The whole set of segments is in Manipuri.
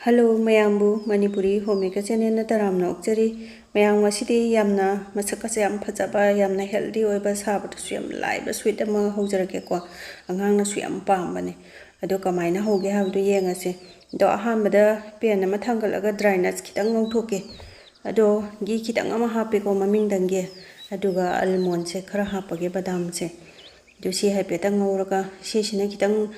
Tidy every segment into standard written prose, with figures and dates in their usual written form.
Hello, mayambu Manipuri homemaker channel na taramna okchari mayam ngasidi yamna masakase yam phajaba yamna healthy oiba sabadasu yam laiba sweet ama hojrage ko angangna su yam pambane ado kamaina hoge habdu yengase do ahamada pen ama thangalaga dry nuts kitang ngothoke ado gi kitang ama hape ko maming dange aduga almond se khara hapage badam se do si hape tang ngoraka si sina kitang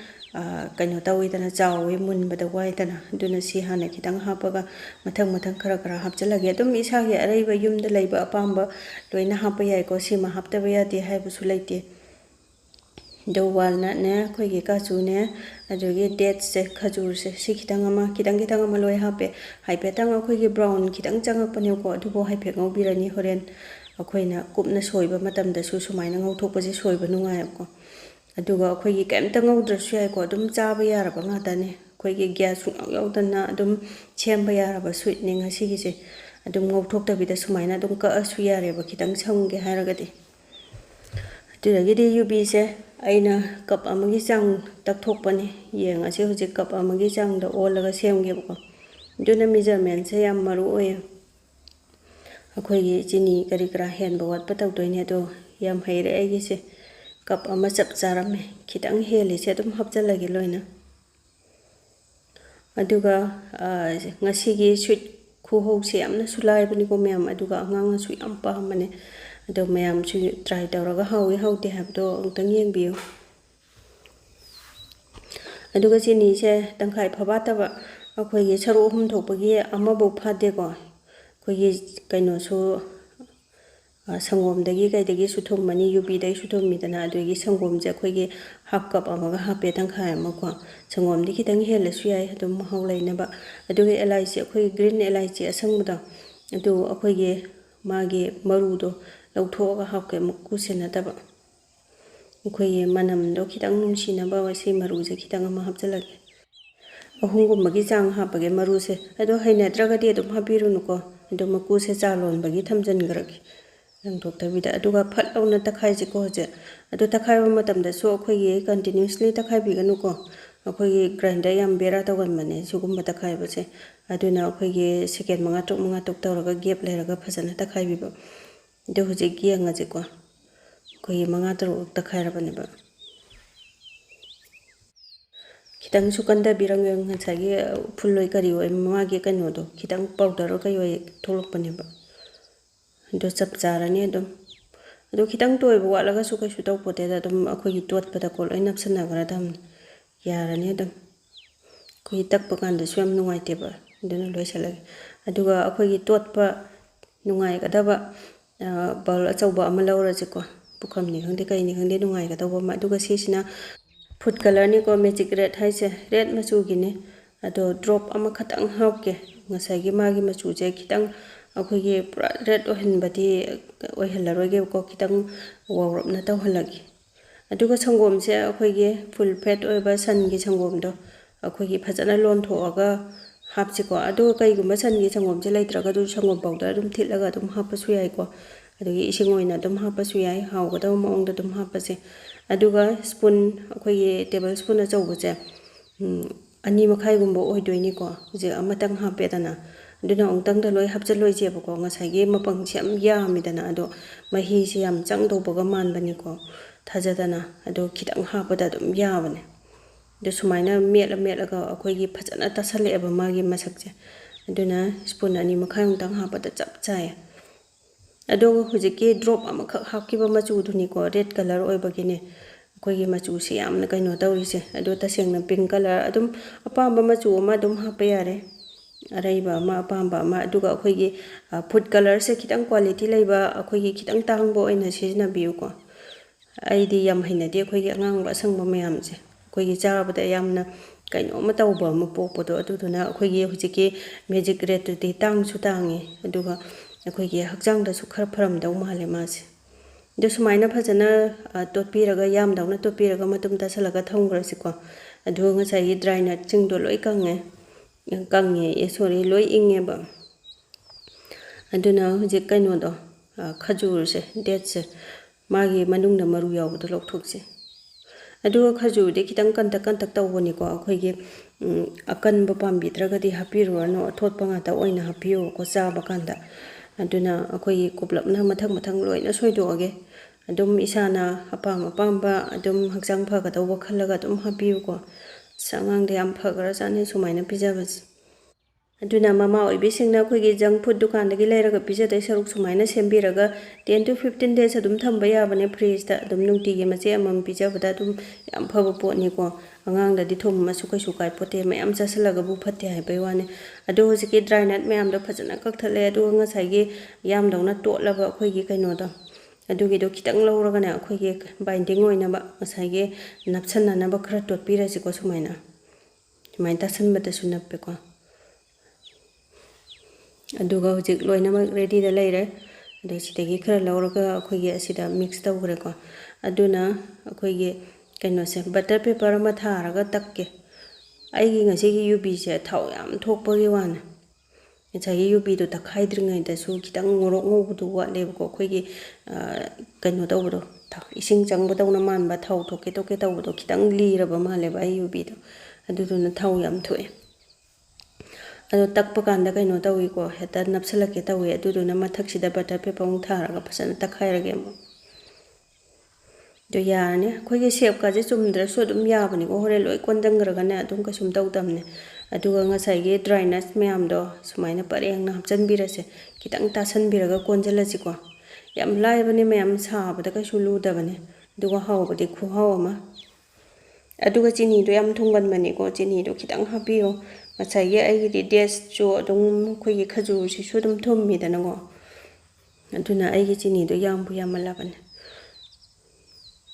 kaino tawidana chawi munbada waidana duna si hana kitang hapaga mathang khara hapchalage adum isage araiba yumda laiba apamba loina hapa yai ko sima haptaba yati haibusu leite do walnut ne khoigi kachu ne ajogi dates se khajur se si kitang ama loi hape haipe tang khoigi brown kitang changak pane ko adubo haipe ngobirani horen akhoina kupna soiba matamda su sumaina ngauthokpaje soiba nungai ko aduga khoigi kaimta ngaudrasu yai ko adum chaba yaraba ngatane khoigi gas su yaudana adum chemba yaraba sweetening asigi se adum ngauthoktabida sumaina adum ka asu yareba kitang changge haragadi adugidi yubi se aina cup amagi chang takthokpani yeng ase hoje cup amagi chang da olaga semge ko duna measurement se yam maru oye akhoigi chini kari kra hen bawat patawdoine do yam haire aigi se cup ama chap charame kitang heli se dum hapjalagi loina aduga ngasigi sweet khuho se amna sulai bani ko mem aduga angang su yam pa mane ado mayam su try tawraga hawi hawte habdo angtang yengbiu aduga chini se tangkhai phabataba akhoigi saru hum thokpagi amabu phade ko khoigi kaino su sangomdagi kaidagi suthum mani yubi dai suthum midana adugi sangomje khoigi half cup amaga hape tangkhai amako sangomdi kitang helasu yai adum hawlainaba adugi elaichi khoi green elaichi asangmuda adu akhoigi magi marudo lauthoga hapke mukku senataba khoigi manamdo kitang nungsinaba wasi maruje kitang ama hapjalage ahungumagi chang hapage maruse ado hainadragadi adum habirunuko ado makku se chalon bagi thamjan garagi langthoktabida aduga phatlauna takhai ji ko je adu takhaiba matamda so khoigi continuously takhai biganuko akhoigi grinder yam bera tawan mane sugumba takhai base aduna akhoigi second manga tok tawraga gap leraga phajana takhai biba do hoje gianga je ko khoigi manga tok takhai rabane ba kitang sukanda birang yang sagi phuloi kari oi magi kano do kitang powder kai oi tholok pane ba do chap charani dum do kitang toy bo walaga su kai su taw pote da dum akhogi tot pada kol oi napsana gara dam yarani dum koi tak pakan da swam nungai te ba dun loi salag aduga akhogi tot pa nungai ga da ba bal achauba ama laura je ko pukham ni khangde kai ni khangde nungai ga taw ma aduga sisina food color ni ko magic red haise red machu gine ado drop ama khatang hawke ngasai gi magi machu je kitang akhogi red ohenbati ohellaroge ko kitang wawrapna tawhalagi aduga sangom se akhogi full fat oiba san gi sangom do akhogi phajana lon thoaga hapchi ko adu kai guma san gi sangom je laitraga du sangom powder dum thilaga dum hapasu yai ko adugi ising oina dum hapasu yai hawga daw mong da dum hapase aduga spoon akhogi tablespoon achauba je ani makhai gumbo oidoini ko je amatang hapedana duna ongtang da loi hapjaloi je bako ngasai ge mapang siam yamidana ado mahi se yam changdo boga manbani ko thajadana ado kitang hapada dum yabane do sumaina mela ga akhoigi phajana tasale aba magi masakje aduna spoon ani makhai ongtang hapada chap chai ado hujiki drop amakha hakiba machu dhuni ko red color oibagine akhoigi machu se yamna kaino tawrise ado tasengna pink color adum apamba machu ma dum hapa yare araiba ma pamba ma aduga akhoigi food color se kitang quality laiba akhoigi kitang tangbo oina sijna biu ko aidi yam hainadi akhoigi angangba sangba mayam je akhoigi charabada yamna kaino ma tawba ma popodo aduduna akhoigi hujiki magic red tu ti tang su tangi aduga akhoigi hakjang da su khar pharam daw male ma se do sumaina phajana totpiraga yam dawna totpiraga matum ta salaga thongra se ko adu ngasai dry nut chingdo loi kange sorry loi inge ba aduna hujik kaino do khajur se date se magi manung na maru yaw do lok thok se ꯑꯗꯨꯒ ꯈꯖꯨꯔꯗꯤ ꯈꯤꯇꯪ ꯀꯟꯇꯛ ꯀꯟꯇꯛ ꯇꯧꯕꯅꯤꯀꯣ ꯑꯩꯈꯣꯏꯒꯤ ꯑꯀꯟꯕ ꯄꯥꯝꯕꯤꯗ꯭ꯔꯒꯗꯤ ꯍꯥꯞꯄꯤꯔꯨꯔꯅꯨ ꯑꯊꯣꯠꯄ ꯉꯥꯛꯇ ꯑꯣꯏꯅ ꯍꯥꯞꯄꯤꯌꯨꯀꯣ ꯆꯥꯕ ꯀꯥꯟꯗ ꯑꯗꯨꯅ ꯑꯩꯈꯣꯏꯒꯤ ꯀꯨꯞꯂꯞꯅ ꯃꯊꯪ ꯃꯊꯪ ꯂꯣꯏꯅ ꯁꯣꯏꯗꯣꯛꯑꯒꯦ ꯑꯗꯨꯝ ꯏꯁꯥꯅ ꯑꯄꯥꯝ ꯑꯄꯥꯝꯕ ꯑꯗꯨꯝ ꯍꯛꯆꯥꯡ ꯐꯒꯗꯧꯕ ꯈꯜꯂꯒ ꯑꯗꯨꯝ ꯍꯥꯞꯄꯤꯌꯨꯀꯣ ꯑꯉꯥꯡꯗ ꯌꯥꯝ ꯐꯈ꯭ꯔꯖꯥꯠꯅꯤ ꯁꯨꯃꯥꯏꯅ ꯄꯤꯖꯕꯁꯦ ꯑꯗꯨꯅ ꯃꯃꯥ ꯑꯣꯏꯕꯤꯁꯤꯡꯅ ꯑꯩꯈꯣꯏꯒꯤ ꯖꯪ ꯐꯨꯗ ꯗꯨꯀꯥꯟꯗꯒꯤ ꯂꯩꯔꯒ ꯄꯤꯖꯗꯣꯏ ꯁꯔꯨꯛ ꯁꯨꯃꯥꯏꯅ ꯁꯦꯝꯕꯤꯔꯒ 10 to 15 days ꯑꯗꯨꯝ ꯊꯝꯕ ꯌꯥꯕꯅꯦ ꯐ꯭ꯔꯤꯖꯇ ꯑꯗꯨꯝ ꯅꯨꯡꯇꯤꯒꯤ ꯃꯆꯦꯠ ꯑꯃꯃꯝ ꯄꯤꯖꯕꯗ ꯑꯗꯨꯝ ꯌꯥꯝ ꯐꯕ ꯄꯣꯠꯅꯤꯀꯣ ꯑꯉꯥꯡꯗꯗꯤ ꯊꯨꯝꯃꯁꯨ ꯀꯩꯁꯨ ꯀꯥꯏꯄꯣꯠꯇꯦ ꯃꯌꯥꯝ ꯆꯥꯁꯤꯜꯂꯒꯕꯨ ꯐꯠꯇꯦ ꯍꯥꯏꯕꯩ ꯋꯥꯅꯤ ꯑꯗꯣ ꯍꯧꯖꯤꯛꯀꯤ ꯗ꯭ꯔꯥꯏ ꯅꯠ ꯃꯌꯥꯝꯗꯣ ꯐꯖꯅ ꯀꯛꯊꯠꯂꯦ ꯑꯗꯨꯒ ꯉꯁꯥꯏꯒꯤ ꯌꯥꯝꯗꯧꯅ ꯇꯣꯠꯂꯕ ꯑꯩꯈꯣꯏꯒꯤ ꯀꯩꯅꯣꯗꯣ ꯑꯗꯨꯒꯤꯗꯣ ꯈꯤꯇꯪ ꯂꯧꯔꯒꯅꯦ ꯑꯩꯈꯣꯏꯒꯤ ꯕꯥꯏꯟꯗꯤꯡ ꯑꯣꯏꯅꯕ ꯉꯁꯥꯏꯒꯤ ꯅꯞꯁꯟꯅꯅꯕ ꯈꯔ ꯇꯣꯠꯄꯤꯔꯁꯤꯀꯣ ꯁꯨꯃꯥꯏꯅ ꯇꯥꯁꯟꯕꯗꯁꯨ ꯅꯞꯄꯦꯀꯣ ꯑꯗꯨꯒ ꯍꯧꯖꯤꯛ ꯂꯣꯏꯅꯃꯛ ꯔꯦꯗꯤꯗ ꯂꯩꯔꯦ ꯑꯗꯩ ꯁꯤꯗꯒꯤ ꯈꯔ ꯂꯧꯔꯒ ꯑꯩꯈꯣꯏꯒꯤ ꯑꯁꯤꯗ ꯃꯤꯛꯁ ꯇꯧꯈ꯭ꯔꯦꯀꯣ ꯑꯗꯨꯅ ꯑꯩꯈꯣꯏꯒꯤ ꯀꯩꯅꯣꯁꯦ ꯕꯇꯔ ꯄꯦꯄꯔ ꯑꯃ ꯊꯥꯔꯒ ꯇꯛꯀꯦ ꯑꯩꯒꯤ ꯉꯁꯤꯒꯤ ꯌꯨꯕꯤꯁꯦ ꯊꯥꯎ ꯌꯥꯝ ꯊꯣꯛꯄꯒꯤ ꯋꯥꯅꯦ ꯉꯁꯥꯏꯒꯤ ꯌꯨꯕꯤꯗꯣ ꯇꯛꯈꯥꯏꯗ꯭ꯔꯤꯉꯩꯗꯁꯨ ꯈꯤꯇꯪ ꯉꯧꯔꯣꯛ ꯉꯧꯕꯗꯣ ꯋꯥꯠꯂꯦꯕꯀꯣ ꯑꯩꯈꯣꯏꯒꯤ ꯀꯩꯅꯣ ꯇꯧꯕꯗꯣ ꯏꯁꯤꯡ ꯆꯪꯕꯗꯧꯅ ꯃꯥꯟꯕ ꯊꯥꯎ ꯊꯣꯛꯀꯦ ꯊꯣꯛꯀꯦ ꯇꯧꯕꯗꯣ ꯈꯤꯇꯪ ꯂꯤꯔꯕ ꯃꯥꯜꯂꯦꯕ ꯑꯩ ꯌꯨꯕꯤꯗꯣ ꯑꯗꯨꯗꯨꯅ ꯊꯥꯎ ꯌꯥꯝ ꯊꯣꯛꯑꯦ ꯑꯗꯣ ꯇꯛꯄ ꯀꯥꯟꯗ ꯀꯩꯅꯣ ꯇꯧꯋꯤꯀꯣ ꯍꯦꯛꯇ ꯅꯞꯁꯜꯂꯛꯀꯦ ꯇꯧꯋꯤ ꯑꯗꯨꯗꯨꯅ ꯃꯊꯛꯁꯤꯗ ꯕꯇꯔ ꯄꯦꯄꯔ ꯑꯃꯨꯛ ꯊꯥꯔꯒ ꯐꯖꯅ ꯇꯛꯈꯥꯏꯔꯒꯦ ꯑꯃꯨꯛ ꯑꯗꯣ ꯌꯥꯔꯅꯤ ꯑꯩꯈꯣꯏꯒꯤ ꯁꯦꯞꯀꯥꯁꯦ ꯆꯨꯝꯗ꯭ꯔꯁꯨ ꯑꯗꯨꯝ ꯌꯥꯕꯅꯤꯀꯣ ꯍꯣꯔꯦꯟ ꯂꯣꯏ ꯀꯣꯟꯁꯤꯟꯈ꯭ꯔꯒꯅꯦ ꯑꯗꯨꯝ ꯀꯩꯁꯨꯝ ꯇꯧꯗꯕꯅꯦ ꯑꯗꯨꯒ ꯉꯁꯥꯏꯒꯤ ꯗ꯭ꯔꯥꯏ ꯅꯠꯁ ꯃꯌꯥꯝꯗꯣ ꯁꯨꯃꯥꯏꯅ ꯄꯔꯦꯡꯅ ꯍꯥꯞꯆꯤꯟꯕꯤꯔꯁꯦ ꯈꯤꯇꯪ ꯇꯥꯁꯟꯕꯤꯔꯒ ꯀꯣꯟꯁꯤꯜꯂꯁꯤꯀꯣ ꯌꯥꯝ ꯂꯥꯏꯕꯅꯦ ꯃꯌꯥꯝ ꯁꯥꯕꯗ ꯀꯩꯁꯨ ꯂꯨꯗꯕꯅꯦ ꯑꯗꯨꯒ ꯍꯥꯎꯕꯗꯤ ꯈꯨꯍꯥꯎ ꯑꯃ ꯑꯗꯨꯒ ꯆꯤꯅꯤꯗꯣ ꯌꯥꯝ ꯊꯨꯝꯒꯟꯕꯅꯤꯀꯣ ꯆꯤꯅꯤꯗꯣ ꯈꯤꯇꯪ ꯍꯥꯞꯄꯤꯌꯣ ꯉꯁꯥꯏꯒꯤ ꯑꯩꯒꯤꯗꯤ ꯗꯦꯠꯁꯁꯨ ꯑꯗꯨꯝ ꯑꯩꯈꯣꯏꯒꯤ ꯈꯖꯨꯔꯁꯤꯁꯨ ꯑꯗꯨꯝ ꯊꯨꯝꯃꯤꯗꯅꯀꯣ ꯑꯗꯨꯅ ꯑꯩꯒꯤ ꯆꯤꯅꯤꯗꯣ ꯌꯥꯝꯕꯨ ꯌꯥꯝꯃꯜꯂꯕꯅꯦ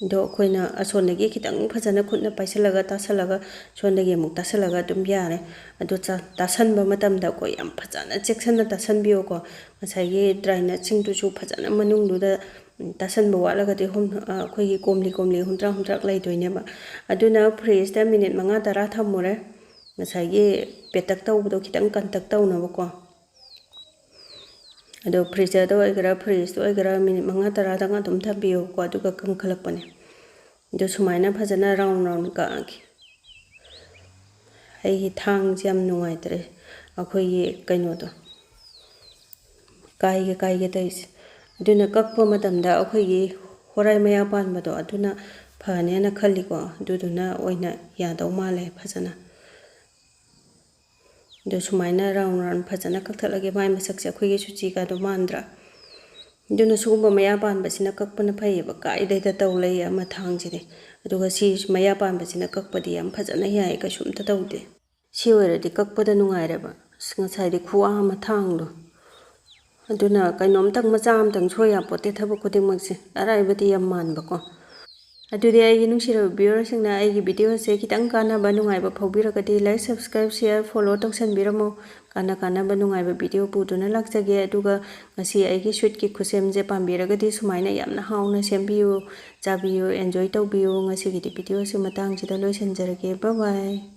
ꯑꯗꯣ ꯑꯩꯈꯣꯏꯅ ꯑꯁꯣꯟꯗꯒꯤ ꯈꯤꯇꯪ ꯐꯖꯅ ꯈꯨꯠꯅ ꯄꯥꯏꯁꯜꯂꯒ ꯇꯥꯁꯜꯂꯒ ꯁꯣꯟꯗꯒꯤ ꯑꯃꯨꯛ ꯇꯥꯁꯜꯂꯒ ꯑꯗꯨꯝ ꯌꯥꯔꯦ ꯑꯗꯣ ꯇꯥꯁꯟꯕ ꯃꯇꯝꯗ ꯑꯩꯈꯣꯏ ꯌꯥꯝ ꯐꯖꯅ ꯆꯦꯛꯁꯤꯟꯅ ꯇꯥꯁꯟꯕꯤꯌꯣꯀꯣ ꯉꯁꯥꯏꯒꯤ ꯗ꯭ꯔꯥꯏ ꯅꯠꯁꯤꯡꯗꯨꯁꯨ ꯐꯖꯅ ꯃꯅꯨꯡꯗꯨꯗ ꯇꯥꯁꯟꯕ ꯋꯥꯠꯂꯒꯗꯤ ꯑꯩꯈꯣꯏꯒꯤ ꯀꯣꯝꯂꯤ ꯀꯣꯝꯂꯤ ꯍꯨꯝꯇ꯭ꯔꯥꯛ ꯍꯨꯝꯇ꯭ꯔꯥꯛ ꯂꯩꯗꯣꯏꯅꯦꯕ ꯑꯗꯨꯅ ꯐ꯭ꯔꯤꯖꯇ ꯃꯤꯅꯤꯠ 5-10 ꯊꯝꯃꯨꯔꯦ ꯉꯁꯥꯏꯒꯤ ꯄꯦꯇꯛ ꯇꯧꯕꯗꯣ ꯈꯤꯇꯪ ꯀꯟꯇꯛ ꯇꯧꯅꯕꯀꯣ ꯑꯗꯣ ꯐ꯭ꯔꯤꯖꯔꯗ ꯑꯣꯏꯒꯦꯔꯥ ꯐ꯭ꯔꯤꯖꯇ ꯑꯣꯏꯒꯦꯔꯥ ꯃꯤꯅꯤꯠ 5-10ꯗꯪ ꯑꯗꯨꯝ ꯊꯝꯕꯤꯌꯨꯀꯣ ꯑꯗꯨꯒ ꯀꯪꯈꯠꯂꯛꯄꯅꯦ ꯑꯗꯣ ꯁꯨꯃꯥꯏꯅ ꯐꯖꯅ ꯔꯥꯎꯟ ꯔꯥꯎꯟ ꯀꯛꯑꯒꯦ ꯑꯩꯒꯤ ꯊꯥꯡꯁꯦ ꯌꯥꯝ ꯅꯨꯡꯉꯥꯏꯇ꯭ꯔꯦ ꯑꯩꯈꯣꯏꯒꯤ ꯀꯩꯅꯣꯗꯣ ꯀꯥꯏꯒꯦ ꯇꯧꯔꯤꯁꯦ ꯑꯗꯨꯅ ꯀꯛꯄ ꯃꯇꯝꯗ ꯑꯩꯈꯣꯏꯒꯤ ꯍꯣꯔꯥꯏ ꯃꯌꯥ ꯄꯥꯟꯕꯗꯣ ꯑꯗꯨꯅ ꯐꯅꯦꯅ ꯈꯜꯂꯤꯀꯣ ꯑꯗꯨꯗꯨꯅ ꯑꯣꯏꯅ ꯌꯥꯗꯧ ꯃꯥꯜꯂꯦ ꯐꯖꯅ ꯑꯗꯣ ꯁꯨꯃꯥꯏꯅ ꯔꯥꯎꯟ ꯔꯥꯎꯟ ꯐꯖꯅ ꯀꯛꯊꯠꯂꯒꯦ ꯃꯥꯏ ꯃꯁꯛꯁꯦ ꯑꯩꯈꯣꯏꯒꯤ ꯁꯨꯆꯤꯒꯗꯣ ꯃꯥꯟꯗ꯭ꯔꯥ ꯑꯗꯨꯅ ꯁꯤꯒꯨꯝꯕ ꯃꯌꯥ ꯄꯥꯟꯕꯁꯤꯅ ꯀꯛꯄꯅ ꯐꯩꯌꯦꯕ ꯀꯥꯏꯗꯩꯗ ꯇꯧ ꯂꯩ ꯑꯃ ꯊꯥꯡꯁꯤꯗꯤ ꯑꯗꯨꯒ ꯁꯤ ꯃꯌꯥ ꯄꯥꯟꯕꯁꯤꯅ ꯀꯛꯄꯗꯤ ꯌꯥꯝ ꯐꯖꯅ ꯌꯥꯏ ꯀꯩꯁꯨꯝꯇ ꯇꯧꯗꯦ ꯁꯤ ꯑꯣꯏꯔꯗꯤ ꯀꯛꯄꯗ ꯅꯨꯡꯉꯥꯏꯔꯦꯕ ꯉꯁꯥꯏꯗꯤ ꯈꯨꯋꯥ ꯑꯃ ꯊꯥꯡꯗꯣ ꯑꯗꯨꯅ ꯀꯩꯅꯣꯝꯇꯪ ꯃꯆꯥ ꯑꯃꯇꯪ ꯁꯣꯏ ꯌꯥꯄꯣꯠꯇꯦ ꯊꯕꯛ ꯈꯨꯗꯤꯡꯃꯛꯁꯦ ꯑꯔꯥꯏꯕꯗꯤ ꯌꯥꯝ ꯃꯥꯟꯕꯀꯣ ꯑꯗꯨꯗꯤ ꯑꯩꯒꯤ ꯅꯨꯡꯁꯤꯔꯕ ꯚ꯭ꯌꯨꯋꯔꯁꯤꯡꯅ ꯑꯩꯒꯤ ꯚꯤꯗꯤꯑꯣꯁꯦ ꯈꯤꯇꯪ ꯀꯥꯟꯅꯕ ꯅꯨꯡꯉꯥꯏꯕ ꯐꯥꯎꯕꯤꯔꯒꯗꯤ ꯂꯥꯏꯛ ꯁꯕꯁꯀ꯭ꯔꯥꯏꯕ ꯁꯤꯌꯔ ꯐꯣꯂꯣ ꯇꯧꯁꯟꯕꯤꯔꯝꯃꯣ ꯀꯥꯟꯅꯕ ꯅꯨꯡꯉꯥꯏꯕ ꯚꯤꯗꯤꯑꯣ ꯄꯨꯗꯨꯅ ꯂꯥꯛꯆꯒꯦ ꯑꯗꯨꯒ ꯉꯁꯤ ꯑꯩꯒꯤ ꯁ꯭ꯋꯤꯠꯀꯤ ꯈꯨꯠꯁꯦꯝꯁꯦ ꯄꯥꯝꯕꯤꯔꯒꯗꯤ ꯁꯨꯃꯥꯏꯅ ꯌꯥꯝꯅ ꯍꯥꯎꯅ ꯁꯦꯝꯕꯤꯌꯨ ꯆꯥꯕꯤꯌꯨ ꯑꯦꯟꯖꯣꯏ ꯇꯧꯕꯤꯌꯨ ꯉꯁꯤꯒꯤꯗꯤ ꯚꯤꯗꯤꯑꯣꯁꯤ ꯃꯇꯥꯡꯁꯤꯗ ꯂꯣꯏꯁꯤꯟꯖꯔꯒꯦ ꯕꯥꯏ ꯕꯥꯏ